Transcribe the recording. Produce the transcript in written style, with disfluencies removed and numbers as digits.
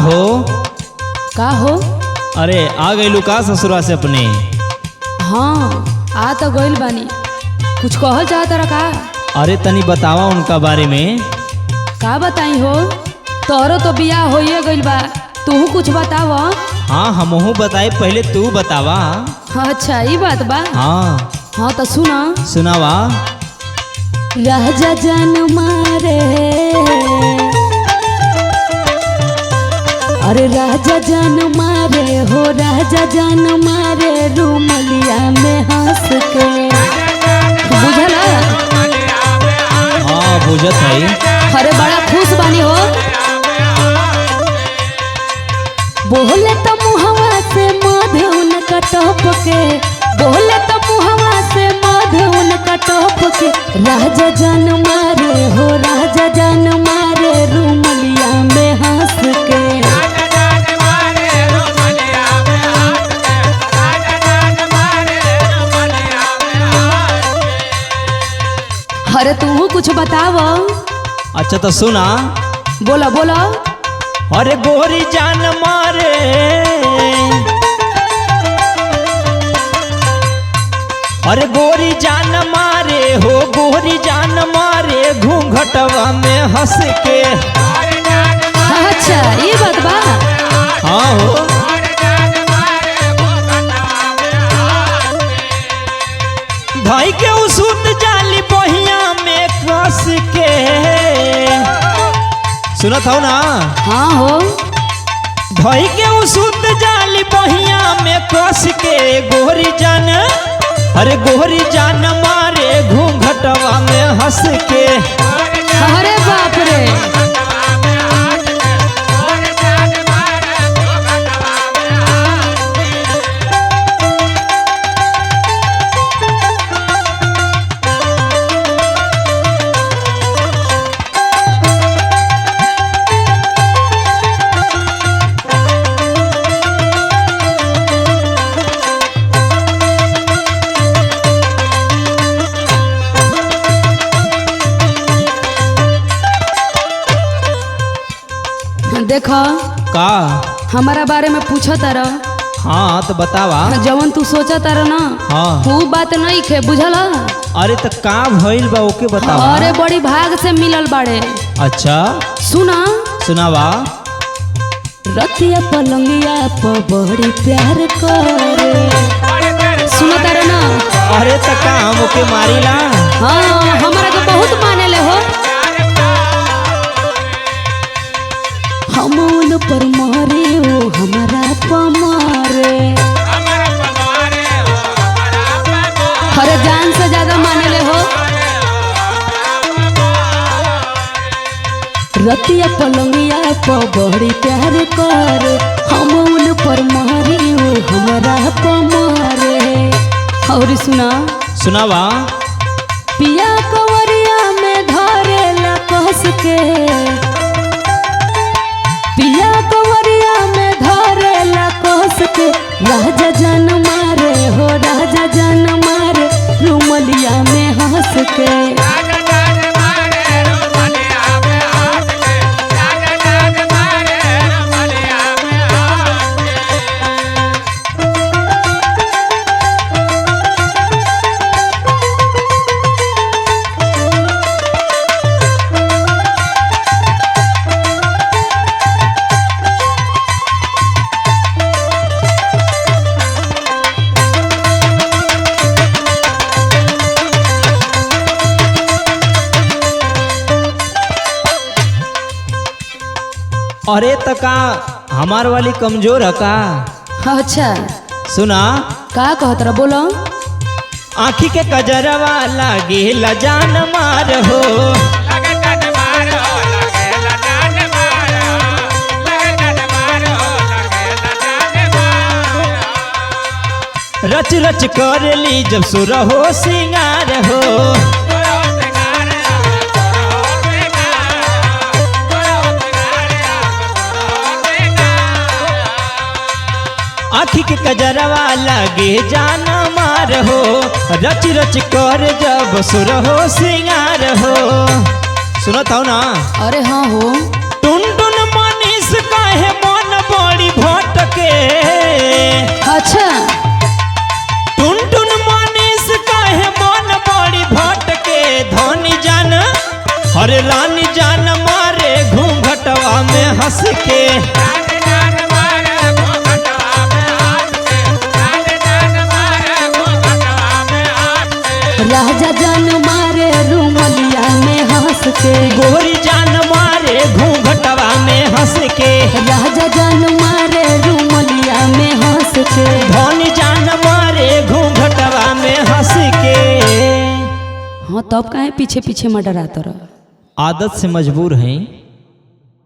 हो? का हो? अरे आ गइलू का ससुरा से अपने? हाँ आ तो गइल बानी। कुछ कहल चाहत रहा का? अरे तनी बतावा उनका बारे में। का बताई हो? तोहरो तो बियाह होइए गइल बा, तू कुछ बताव। हाँ हमहू बताए, पहले तू बतावा। अच्छा ई बात बा। हाँ हाँ तो सुना। सुनावा। राजा जान मारे, अरे राजा जान मारे हो, राजा जान मारे रूमलिया में हंस के। बुझला? हाँ बुझत है। अरे बड़ा खुश बानी हो। बोले तो मुहवा से मध उनका टॉप के, बोले तो मुहवा से मध उनका टॉप के। राजा जान मारे हो, राजा जान मारे रूमलिया में हंस के। अरे तू कुछ बताव। अच्छा तो सुना। बोला बोला। अरे गोरी जान मारे, अरे गोरी जान मारे हो, गोरी जान मारे घूंघटवा में हंस के। अच्छा ये बात बा। हाँ हो। भाई के उसूत जाली बहिया में कस के। सुनत हो ना? हाँ हो। भाई के उसूत जाली बहिया में कस के। गोरी जान, अरे गोरी जान मारे घूंघटवा में हंस के। अरे बाप रे। देखो का हमारा बारे में पूछो तारा। हाँ तो बतावा। जवन तू सोचा तारा ना, हाँ वो बात नहीं खे। बुझला? अरे तो का भइल बा ओके बतावा। अरे बड़ी भाग से मिलल बाड़े। अच्छा सुना। सुनावा। रतिया पलंगिया पर बड़ी प्यार करे। सुना तारा ना? अरे तो का हम ओके मारिला? हाँ हमारा के बहुत माने ले हो। हम उन पर मारे हो, हमारा पमारे। अरे जान से ज्यादा माने ले हो। रतिया पलंगिया पर बड़ी प्यार कर। हम उन पर मारे हो, हमारा पमारे। और सुना। सुनावा। पिया कवरिया में धरेला कस के, पिया कवरिया में धरेला कस के। राजा जान मारे हो, राजा जान मारे रूमलिया में हंस के। अरे तो का हमार वाली कमजोर है का? अच्छा सुना। का कहत रहा? बोलो। आँखी के कजरवा लागे जान मार हो, रच रच कर ली जब सुर हो सिंगार हो। आँखी के कजरवा लागे जान मार हो, रच रच कर जब सुर हो सिंगार हो। सुनत हो ना? अरे हाँ हो। टुन टुन मनीष काहे भटके। अच्छा टुन टुन मनीष कहे मन बड़ी भटके। धनी जान हरे रानी जान मारे घूंघटवा में हंस के। राजा जान मारे रूमलिया में हंस के। गोरी जान मारे घूंघटवा में हंस के। राजा जान मारे रूमलिया में हंस के। धनी जान मारे घूंघटवा में हंस के। हाँ तब काहे पीछे पीछे मर्डर आता रहा। आदत से मजबूर हैं।